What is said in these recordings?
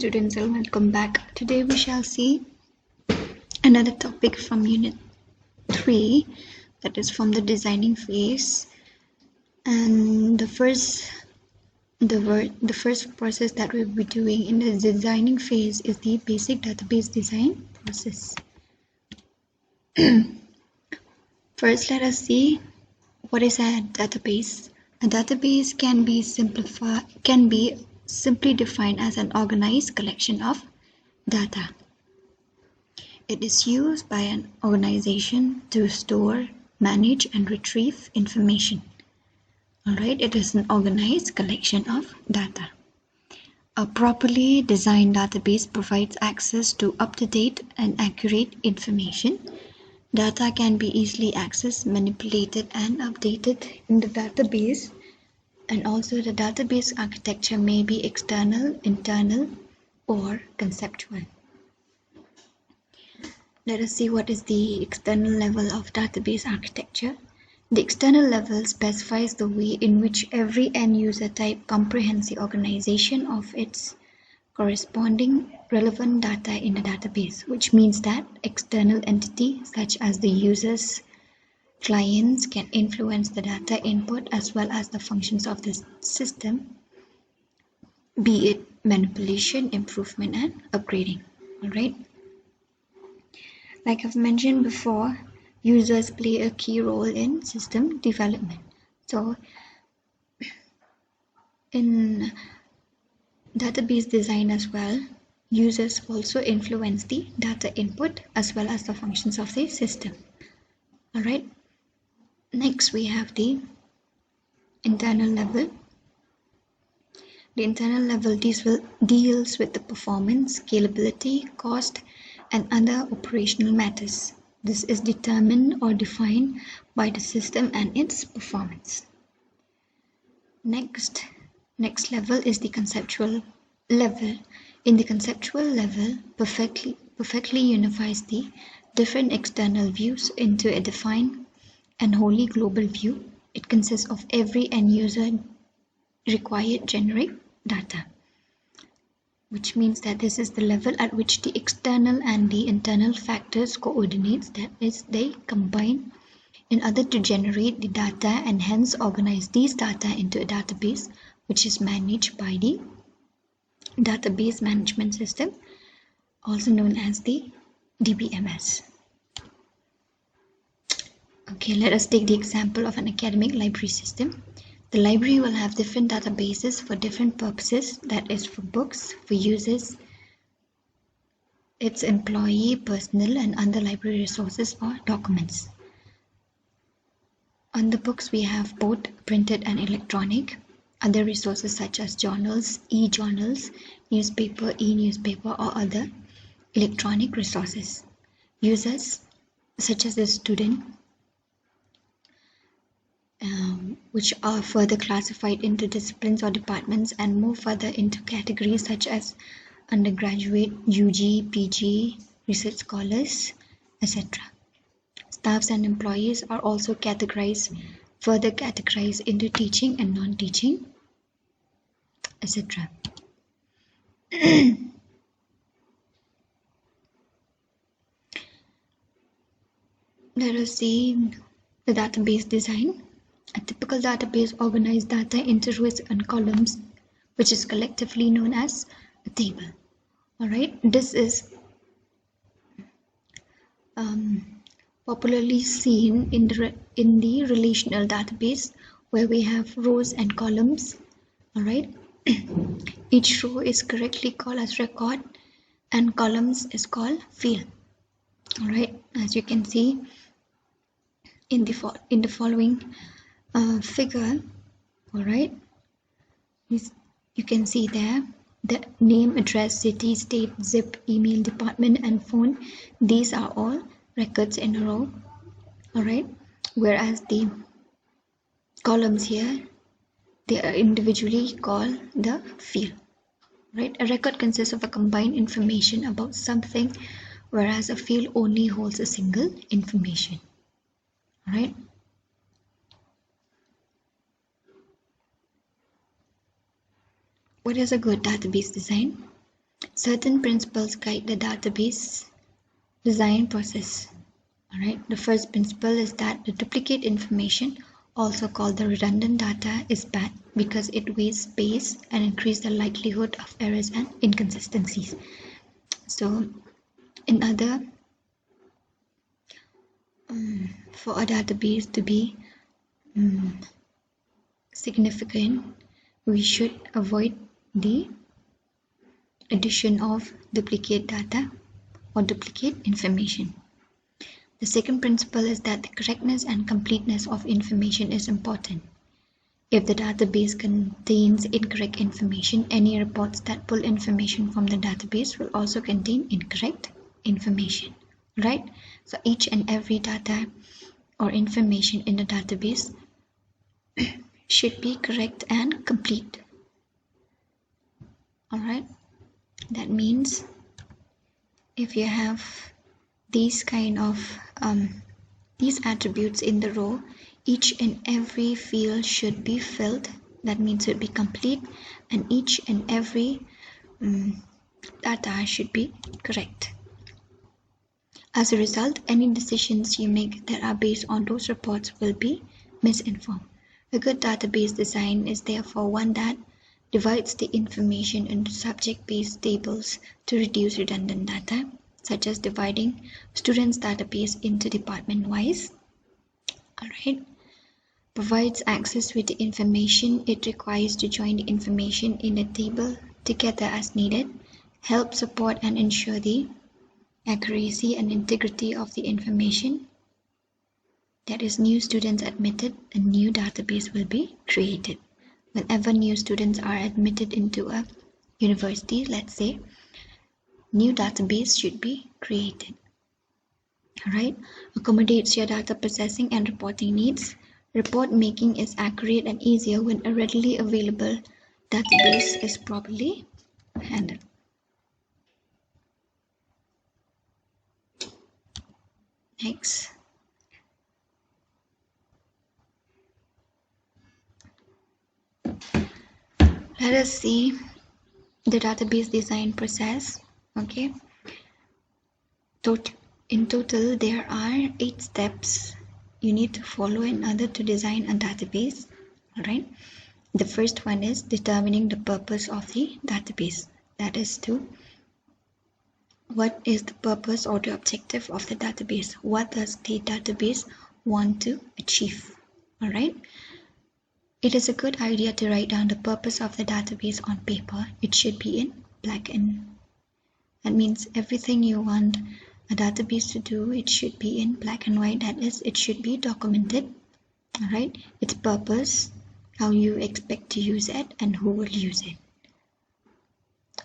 students, and welcome back. Today we shall see another topic from Unit 3, that is from the designing phase. And the first process that we'll be doing in the designing phase is the basic database design process. First, let us see what is a database. A database can be simply defined as an organized collection of data. It is used by an organization to store, manage, and retrieve information. Alright, it is an organized collection of data. A properly designed database provides access to up-to-date and accurate information. Data can be easily accessed, manipulated, and updated in the database. And also the database architecture may be external, internal, or conceptual. Let us see what is the external level of database architecture. The external level specifies the way in which every end-user type comprehends the organization of its corresponding relevant data in a database, which means that external entities such as the users, clients can influence the data input as well as the functions of the system, be it manipulation, improvement, and upgrading. Alright. Like I've mentioned before, users play a key role in system development. So in database design as well, users also influence the data input as well as the functions of the system. Alright. Next we have the internal level. The internal level deals with the performance, scalability, cost, and other operational matters. This is determined or defined by the system and its performance. Next level is the conceptual level. In the conceptual level, perfectly unifies the different external views into a defined and wholly global view. It consists of every end user required generic data, which means that this is the level at which the external and the internal factors coordinates, that is, they combine in order to generate the data and hence organize these data into a database which is managed by the database management system, also known as the DBMS. Okay, let us take the example of an academic library system. The library will have different databases for different purposes, that is for books, for users, its employee, personnel, and other library resources or documents. On the books we have both printed and electronic, other resources such as journals, e-journals, newspaper, e-newspaper, or other electronic resources. Users such as the student, which are further classified into disciplines or departments and more further into categories such as undergraduate, UG, PG, research scholars, etc. Staffs and employees are also further categorized into teaching and non-teaching, etc. Let us see the database design. A typical database organizes data into rows and columns, which is collectively known as a table. Alright, this is popularly seen in the relational database where we have rows and columns. Alright, each row is correctly called as record and columns is called field. Alright, as you can see in the following figure, alright, you can see there the name, address, city, state, zip, email, department, and phone. These are all records in a row, alright, whereas the columns here, they are individually called the field. Right, a record consists of a combined information about something, whereas a field only holds a single information. Alright. What is a good database design? Certain principles guide the database design process. Alright, the first principle is that the duplicate information, also called the redundant data, is bad because it wastes space and increases the likelihood of errors and inconsistencies. So, in other, for a database to be significant, we should avoid the addition of duplicate data or duplicate information. The second principle is that the correctness and completeness of information is important. If the database contains incorrect information, any reports that pull information from the database will also contain incorrect information, right? So each and every data or information in the database should be correct and complete. All right, that means if you have these kind of these attributes in the row, each and every field should be filled. That means it should be complete, and each and every data should be correct. As a result, any decisions you make that are based on those reports will be misinformed. A good database design is therefore one that divides the information into subject-based tables to reduce redundant data, such as dividing students' database into department-wise. Alright. Provides access with the information it requires to join the information in a table together as needed, help support and ensure the accuracy and integrity of the information. That is, new students admitted, a new database will be created. Whenever new students are admitted into a university, let's say, new database should be created. Alright, accommodates your data processing and reporting needs. Report making is accurate and easier when a readily available database is properly handled. Next. Let us see the database design process. Okay. In total, there are 8 steps you need to follow in order to design a database. Alright. The first one is determining the purpose of the database. That is to what is the purpose or the objective of the database? What does the database want to achieve? Alright. It is a good idea to write down the purpose of the database on paper. It should be in black and that means everything you want a database to do, it should be in black and white. That is, it should be documented. Alright. Its purpose, how you expect to use it, and who will use it.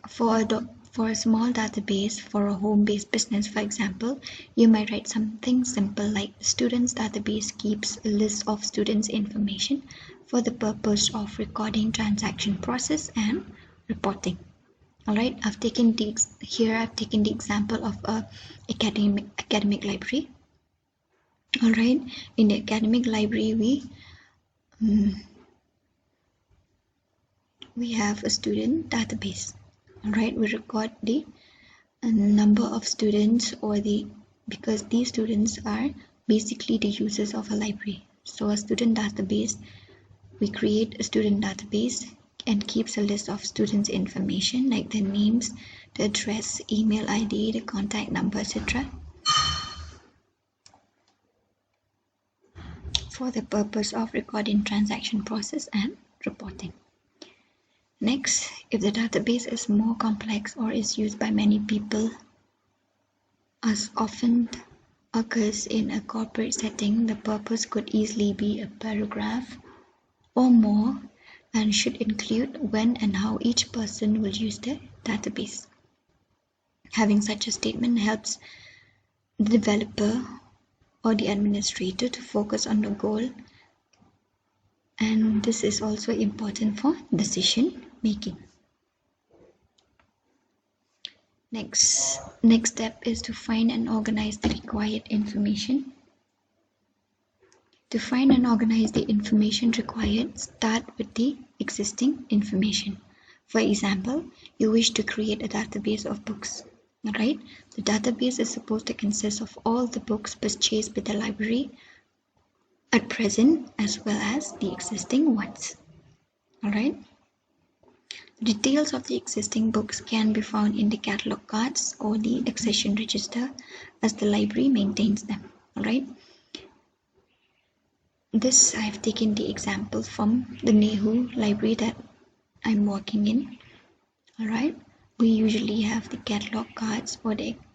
For a small database, for a home-based business, for example, you might write something simple like students database keeps a list of students' information for the purpose of recording transaction process and reporting. Alright, I've taken the example of a academic library. Alright, in the academic library we have a student database. Alright, we record the number of students because these students are basically the users of a library. So a student database, we create a student database and keeps a list of students' information like their names, the address, email ID, the contact number, etc. for the purpose of recording transaction process and reporting. Next, if the database is more complex or is used by many people, as often occurs in a corporate setting, the purpose could easily be a paragraph or more and should include when and how each person will use the database. Having such a statement helps the developer or the administrator to focus on the goal, and this is also important for decision making. Next step is to find and organize the required information. To find and organize the information required, start with the existing information. For example, you wish to create a database of books, right? The database is supposed to consist of all the books purchased by the library at present as well as the existing ones, all right? Details of the existing books can be found in the catalog cards or the accession register as the library maintains them, all right? This I've taken the example from the Nehu library that I'm working in, all right? We usually have the catalog cards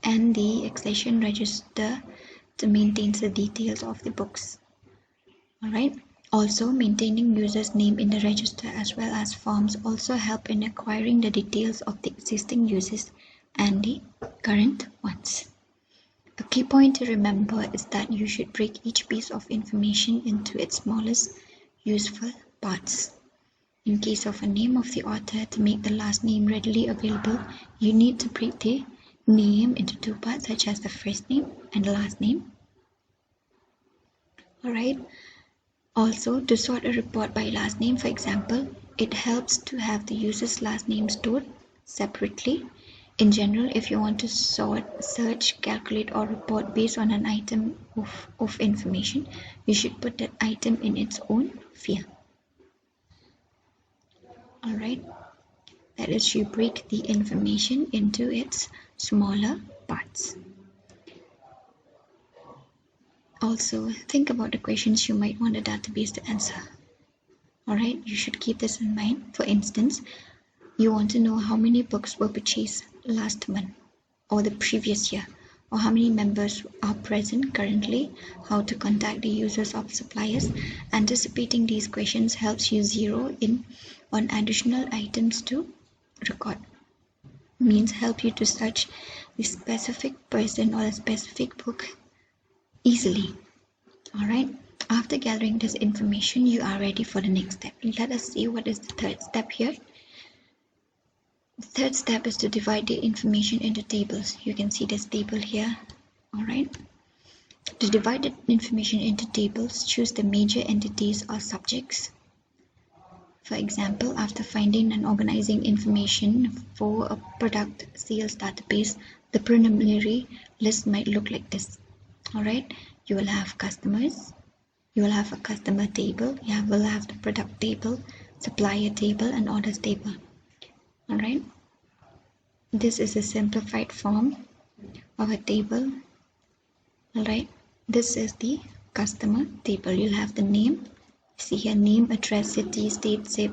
and the accession register to maintain the details of the books, all right? Also, maintaining user's name in the register as well as forms also help in acquiring the details of the existing users and the current ones. A key point to remember is that you should break each piece of information into its smallest useful parts. In case of a name of the author, to make the last name readily available, you need to break the name into two parts, such as the first name and the last name. Alright. Also, to sort a report by last name, for example, it helps to have the user's last name stored separately. In general, if you want to sort, search, calculate, or report based on an item of information, you should put that item in its own field. Alright, that is, you break the information into its smaller parts. Also, think about the questions you might want a database to answer. Alright, you should keep this in mind. For instance, you want to know how many books were purchased last month or the previous year, or how many members are present currently, how to contact the users of suppliers. Anticipating these questions helps you zero in on additional items to record. Means help you to search the specific person or a specific book easily. Alright, after gathering this information, you are ready for the next step. Let us see what is the third step here. The third step is to divide the information into tables. You can see this table here. Alright. To divide the information into tables, choose the major entities or subjects. For example, after finding and organizing information for a product sales database, the preliminary list might look like this. Alright, you will have customers, you will have a customer table, you will have the product table, supplier table, and orders table. Alright, this is a simplified form of a table. Alright, this is the customer table. You'll have the name, see here, name, address, city, state, zip,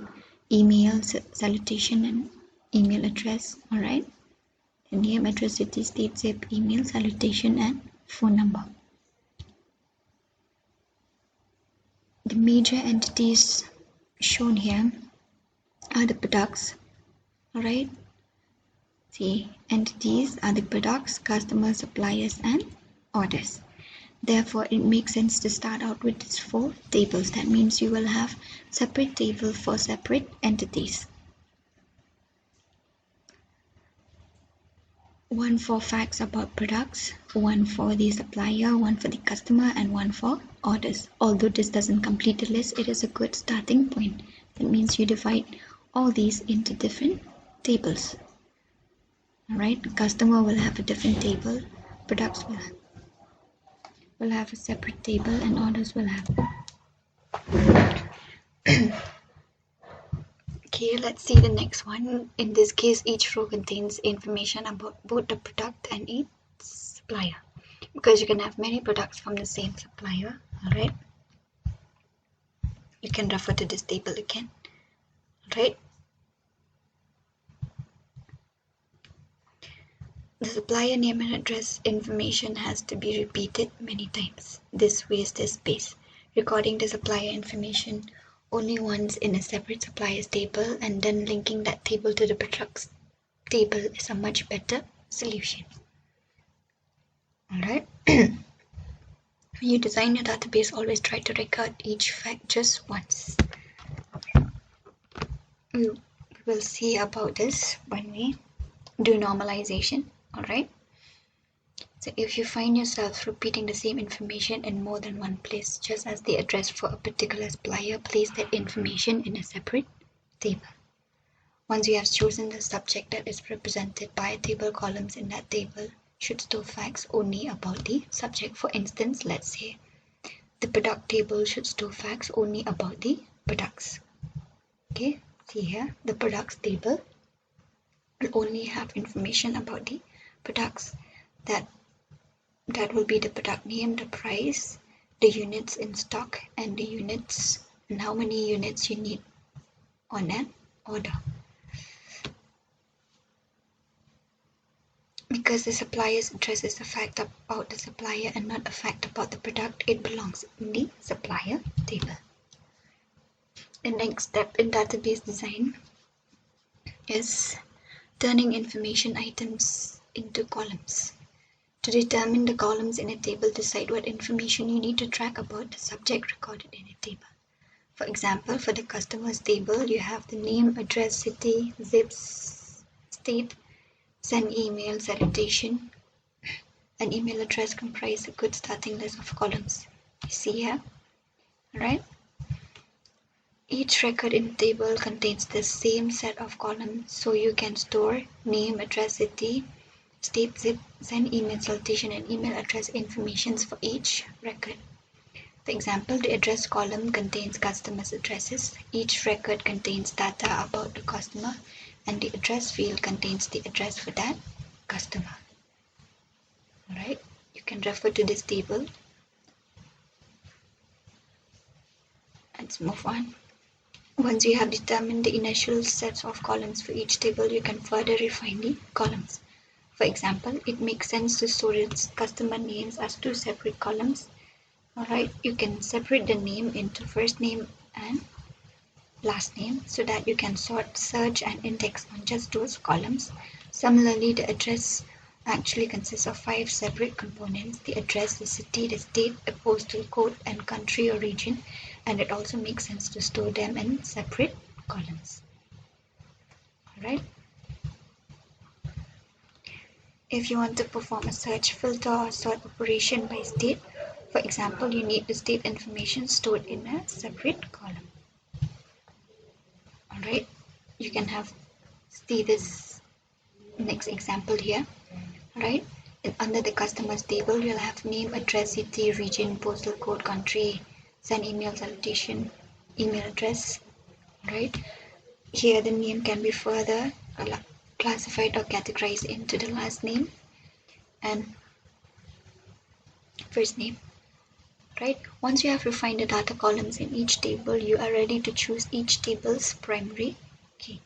email, salutation, and email address. Alright, the name, address, city, state, zip, email, salutation, and phone number. The major entities shown here are the products. Alright, see, entities are the products, customers, suppliers, and orders. Therefore, it makes sense to start out with these 4 tables. That means you will have separate table for separate entities. One for facts about products, one for the supplier, one for the customer, and one for orders. Although this doesn't complete the list, it is a good starting point. That means you divide all these into different tables. Alright, customer will have a different table, products will have a separate table, and orders will have. Okay, let's see the next one. In this case, each row contains information about both the product and its supplier, because you can have many products from the same supplier. Alright, you can refer to this table again. Alright, the supplier name and address information has to be repeated many times. This wastes space. Recording the supplier information only once in a separate suppliers table and then linking that table to the products table is a much better solution. Alright. When you design your database, always try to record each fact just once. We will see about this when we do normalization. Alright. So if you find yourself repeating the same information in more than one place, just as the address for a particular supplier, place that information in a separate table. Once you have chosen the subject that is represented by table columns in that table, should store facts only about the subject. For instance, let's say the product table should store facts only about the products. Okay, see here, the products table will only have information about the products. That will be the product name, the price, the units in stock, and the units and how many units you need on an order. Because the supplier's address is a fact about the supplier and not a fact about the product, it belongs in the supplier table. The next step in database design is turning information items into columns. To determine the columns in a table, decide what information you need to track about the subject recorded in a table. For example, for the customers table, you have the name, address, city, zips, state, send email, salutation. An email address comprises a good starting list of columns. You see here, right? Each record in the table contains the same set of columns, so you can store name, address, city, state, zip, send email, salutation, and email address information for each record. For example, the address column contains customers' addresses. Each record contains data about the customer, and the address field contains the address for that customer. Alright, you can refer to this table. Let's move on. Once you have determined the initial sets of columns for each table, you can further refine the columns. For example, it makes sense to store its customer names as two separate columns. Alright, you can separate the name into first name and last name so that you can sort, search, and index on just those columns. Similarly, the address actually consists of 5 separate components: the address, the city, the state, the postal code, and country or region, and it also makes sense to store them in separate columns. Alright. If you want to perform a search, filter, or sort operation by state, for example, you need the state information stored in a separate column. Alright, you can see this next example here. Alright, under the customers table, you'll have name, address, city, region, postal code, country, send email, salutation, email address. Right, here the name can be further classified or categorized into the last name and first name. Right, once you have refined the data columns in each table, you are ready to choose each table's primary key.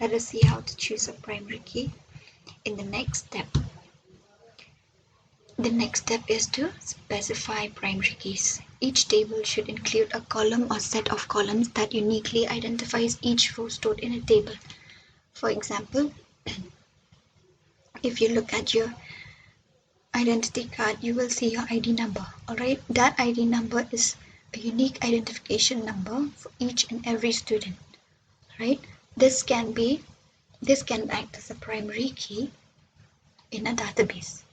Let us see how to choose a primary key in the next step. The next step is to specify primary keys. Each table should include a column or set of columns that uniquely identifies each row stored in a table. For example, if you look at your identity card, you will see your ID number. Alright, that ID number is a unique identification number for each and every student. Right, this can act as a primary key in a database.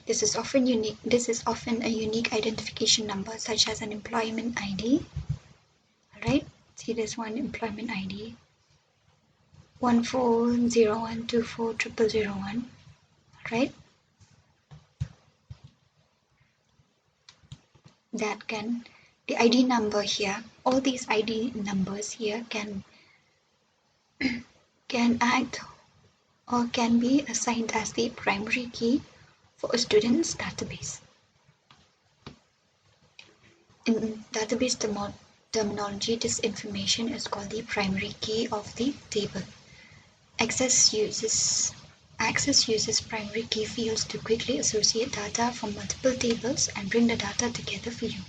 This is often a unique identification number, such as an employment ID. Alright, see this one, employment ID 1401240001. Right, the ID number here, all these ID numbers here can act or can be assigned as the primary key for a student's database. In database terminology, this information is called the primary key of the table. Access uses primary key fields to quickly associate data from multiple tables and bring the data together for you.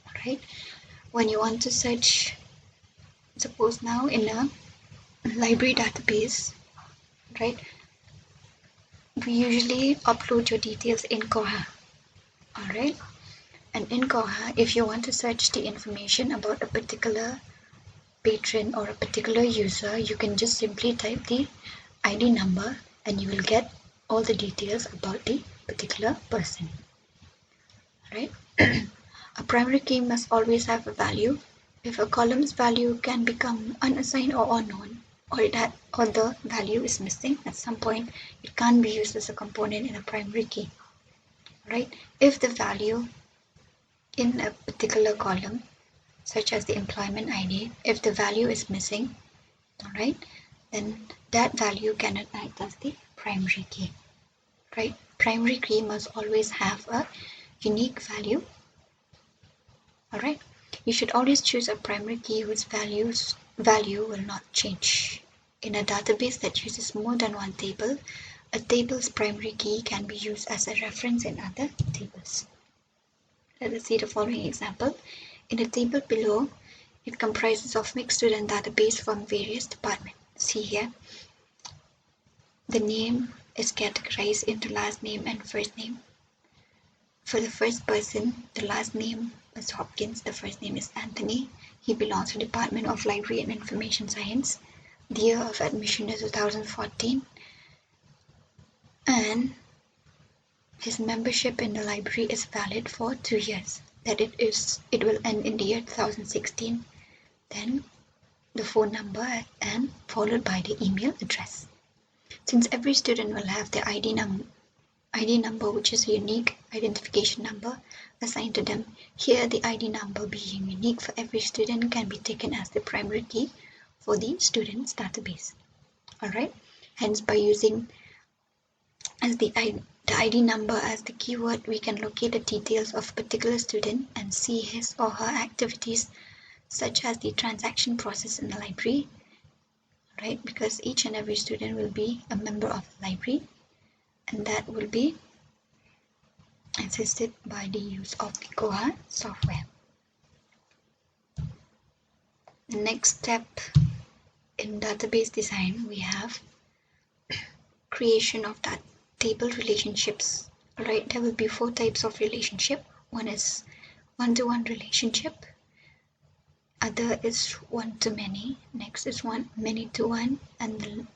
Alright, when you want to search, suppose now in a library database, right, we usually upload your details in Koha. Alright, and in Koha, if you want to search the information about a particular patron or a particular user, you can just simply type the ID number and you will get all the details about the particular person. Right? A primary key must always have a value If a column's value can become unassigned or unknown, or the value is missing at some point, it can't be used as a component in a primary key, right? If the value in a particular column, such as the employment ID, if the value is missing, all right, then that value cannot act as the primary key, right? Primary key must always have a unique value, all right? You should always choose a primary key whose value will not change. In a database that uses more than one table, a table's primary key can be used as a reference in other tables. Let us see the following example. In the table below, it comprises of mixed student database from various departments. See here, the name is categorized into last name and first name. For the first person, the last name is Hopkins, the first name is Anthony. He belongs to the Department of Library and Information Science. The year of admission is 2014. And his membership in the library is valid for 2 years. That it will end in the year 2016. Then the phone number and followed by the email address. Since every student will have their ID number, which is a unique identification number assigned to them, here the ID number being unique for every student can be taken as the primary key for the student's database. Alright, hence by using as the ID number as the keyword, we can locate the details of a particular student and see his or her activities, such as the transaction process in the library, right? Because each and every student will be a member of the library, and that will be assisted by the use of the Koha software. The next step in database design, we have creation of that table relationships. Right, there will be 4 types of relationship. One is one-to-one relationship, other is one-to-many, next is many-to-one, and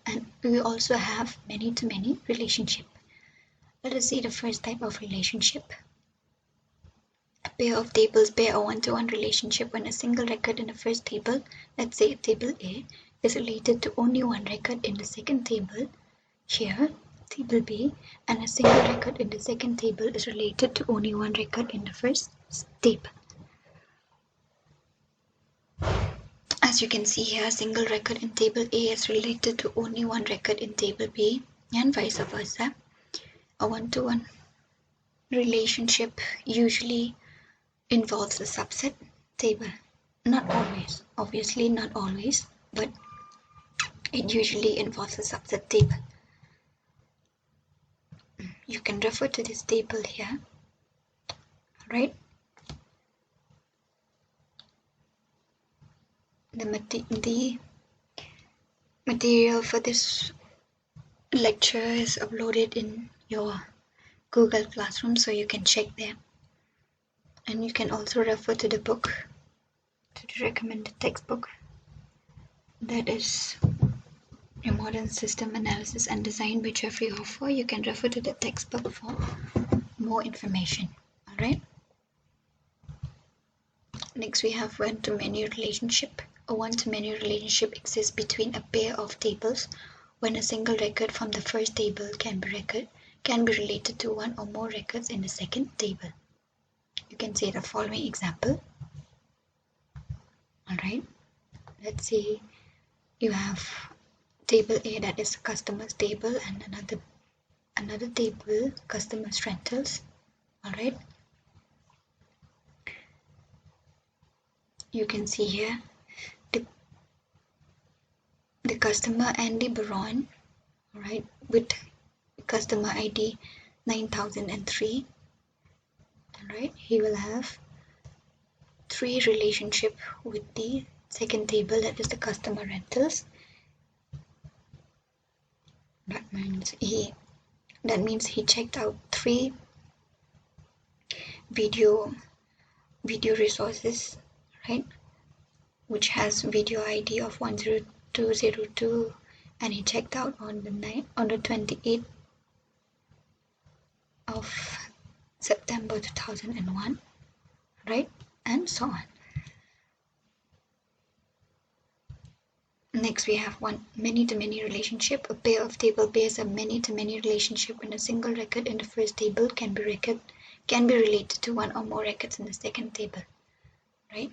we also have many-to-many relationship. Let us see the first type of relationship. A pair of tables bear a one-to-one relationship when a single record in the first table, let's say table A, is related to only one record in the second table, here table B, and a single record in the second table is related to only one record in the first table. As you can see here, a single record in table A is related to only one record in table B, and vice versa. A one-to-one relationship usually involves a subset table. Not always, obviously not always, but it usually involves a subset table. You can refer to this table here, right? The material for this lecture is uploaded in your Google Classroom, so you can check there. And you can also refer to the book, to the recommended textbook, that is a modern system analysis and design by Jeffrey Hoffer. You can refer to the textbook for more information. Alright. Next we have one-to-many relationship. A one-to-many relationship exists between a pair of tables when a single record from the first table can be related to one or more records in the second table. You can see the following example. Alright. Let's say you have table A, that is customers table, and another table, customers rentals. Alright. You can see here the customer Andy Baron, alright, with customer ID 9003. Alright, he will have 3 relationship with the second table, that is the customer rentals. That means he checked out 3 video resources, right, which has video ID of 10202, and he checked out on the 28th of September 2001, right, and so on. Next, we have one many-to-many relationship. A pair of table bears a many-to-many relationship when a single record in the first table can be related to one or more records in the second table. Right?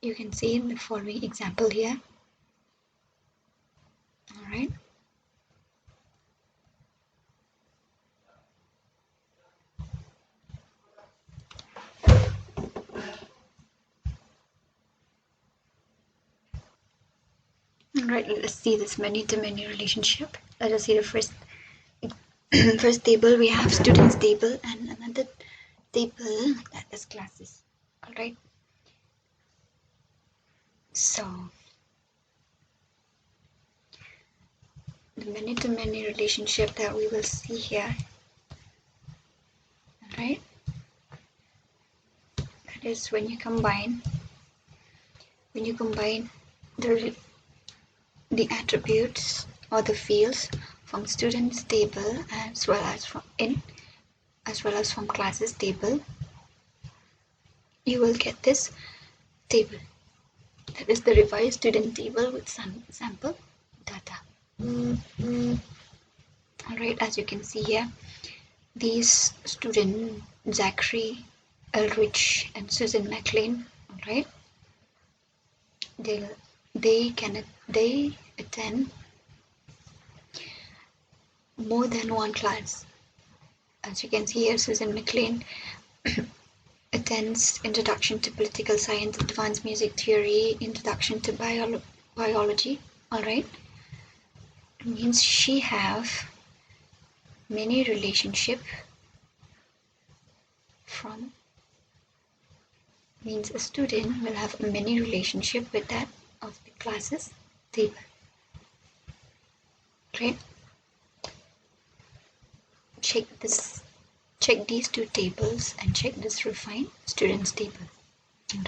You can see in the following example here. All right. All right. Let us see this many-to-many relationship. Let us see the first first table. We have students table and another table that is classes. All right. So the many-to-many relationship that we will see here. All right. That is when you combine the attributes or the fields from students table as well as from classes table, you will get this table. That is the revised student table with some sample data. Alright, as you can see here, these students Zachary, Elrich and Susan McLean, alright, they attend more than one class. As you can see here, Susan McLean attends Introduction to Political Science, Advanced Music Theory, Introduction to Biology. Alright, it means she have many relationship from, means a student will have many relationship with that of the classes table. Right? Check these two tables and check this refined students table.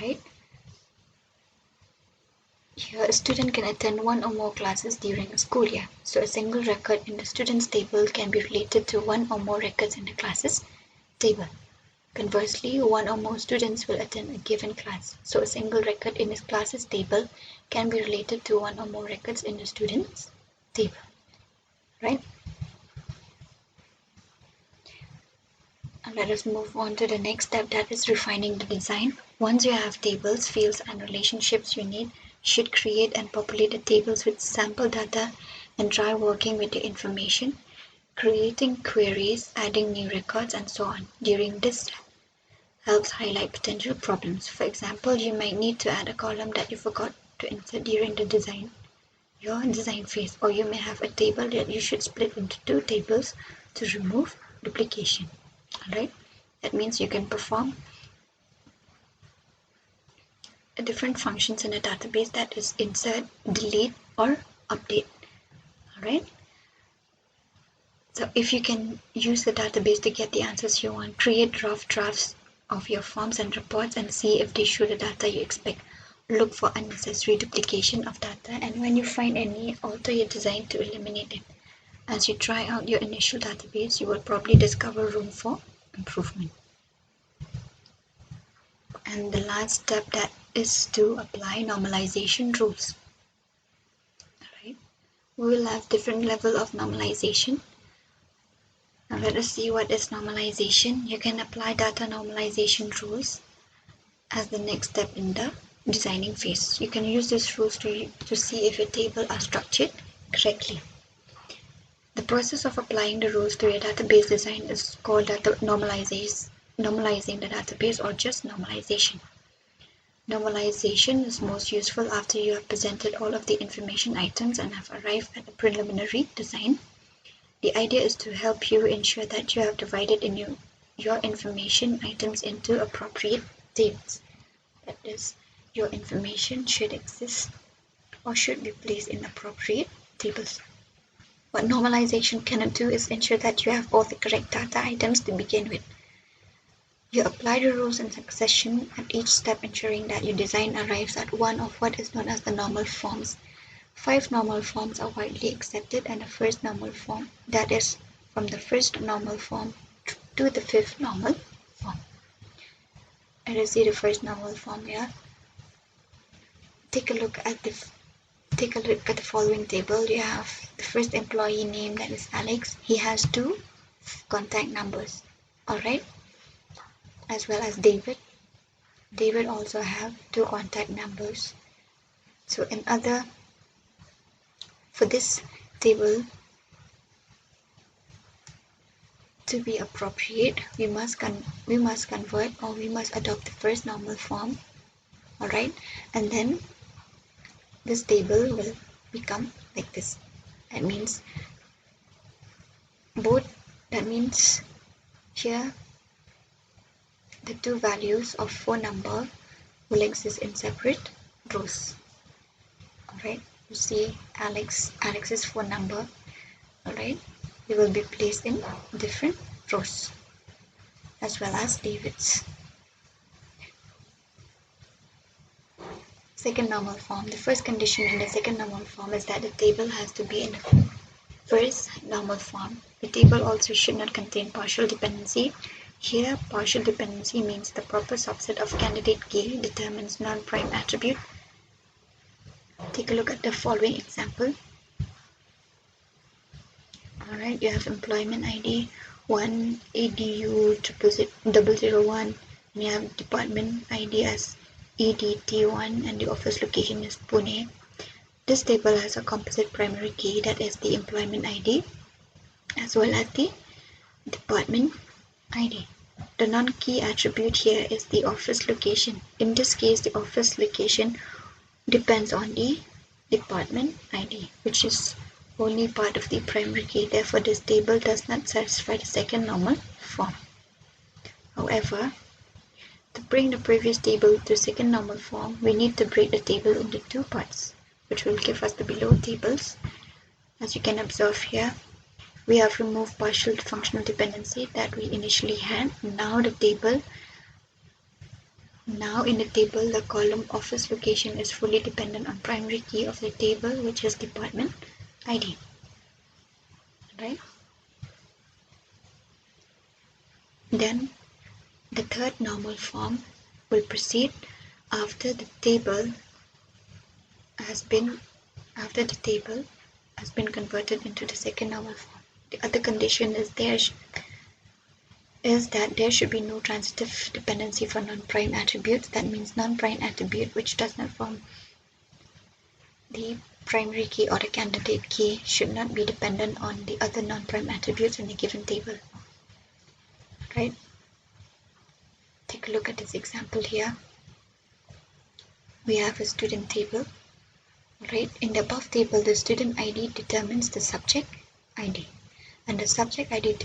Right? Here, a student can attend one or more classes during a school year. So a single record in the students table can be related to one or more records in the classes table. Conversely, one or more students will attend a given class. So a single record in his classes table can be related to one or more records in the students table. Right? And let us move on to the next step, that is refining the design. Once you have tables, fields and relationships you should create and populate the tables with sample data and try working with the information, creating queries, adding new records and so on. During this step, helps highlight potential problems. For example, you might need to add a column that you forgot to insert during the your design phase, or you may have a table that you should split into two tables to remove duplication. Alright, that means you can perform different functions in a database, that is insert, delete or update. Alright, so if you can use the database to get the answers you want, create rough drafts of your forms and reports and see if they show the data you expect. Look for unnecessary duplication of data, and when you find any, alter your design to eliminate it. As you try out your initial database, you will probably discover room for improvement. And the last step, that is to apply normalization rules. Alright, we will have different level of normalization. Now let us see what is normalization. You can apply data normalization rules as the next step in the designing phase. You can use these rules to see if your table are structured correctly. The process of applying the rules to your database design is called normalizing the database, or just normalization. Normalization is most useful after you have presented all of the information items and have arrived at a preliminary design. The idea is to help you ensure that you have divided in your information items into appropriate tables. That is, your information should exist or should be placed in appropriate tables. What normalization cannot do is ensure that you have all the correct data items to begin with. You apply the rules in succession at each step, ensuring that your design arrives at one of what is known as the normal forms. 5 normal forms are widely accepted, and the first normal form, that is, from the first normal form to the 5th normal form. Let us see the first normal form here. Take a look at the take a look at the following table. You have the first employee name, that is Alex. He has 2 contact numbers, alright, as well as David. David also have 2 contact numbers. So for this table to be appropriate, we must convert, or we must adopt the first normal form, alright, and then this table will become like this. That means here the 2 values of phone number will exist in separate rows. Alright, you see Alex's phone number, alright, they will be placed in different rows, as well as David's. Second normal form. The first condition in the second normal form is that the table has to be in the first normal form. The table also should not contain partial dependency. Here, partial dependency means the proper subset of candidate K determines non-prime attribute. Take a look at the following example. Alright, you have employment ID 1 ADU 001, and you have department ID as EDT1, and the office location is Pune. This table has a composite primary key, that is the employment ID, as well as the department ID. The non-key attribute here is the office location. In this case, the office location depends on the department ID, which is only part of the primary key. Therefore, this table does not satisfy the second normal form. However, to bring the previous table to second normal form, we need to break the table into 2 parts, which will give us the below tables. As you can observe here, we have removed partial functional dependency that we initially had. Now in the table, the column office location is fully dependent on primary key of the table, which is department ID. Right? Then the third normal form will proceed after the table has been converted into the second normal form. The other condition is that there should be no transitive dependency for non-prime attributes. That means non-prime attribute which does not form the primary key or the candidate key should not be dependent on the other non-prime attributes in the given table. Right? Take a look at this example here. We have a student table. Right? In the above table, the student ID determines the subject ID, and the subject ID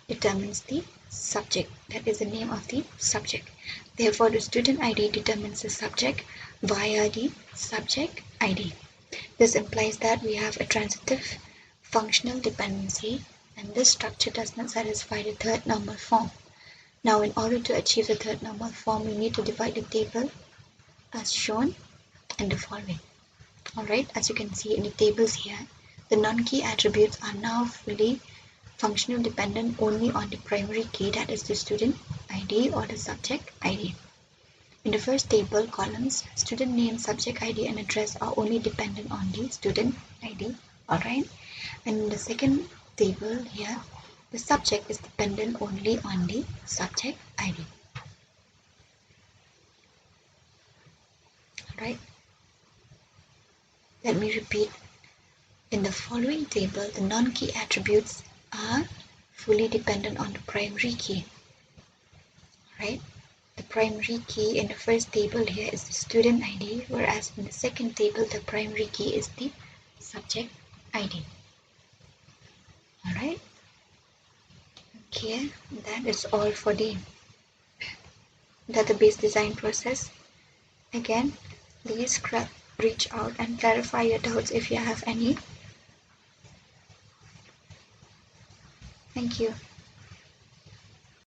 determines the subject, that is the name of the subject. Therefore, the student ID determines the subject via the subject ID. This implies that we have a transitive functional dependency, and this structure does not satisfy the third normal form. Now, in order to achieve the third normal form, we need to divide the table as shown in the following. Alright, as you can see in the tables here, the non-key attributes are now fully functional dependent only on the primary key, that is the student ID or the subject ID. In the first table columns, student name, subject ID and address are only dependent on the student ID. Alright, and in the second table here, the subject is dependent only on the subject ID. Alright, let me repeat. In the following table, the non-key attributes are fully dependent on the primary key. Right? The primary key in the first table here is the student ID, whereas in the second table, the primary key is the subject ID. Alright? Okay, that is all for the database design process. Again, please reach out and clarify your doubts if you have any. Thank you.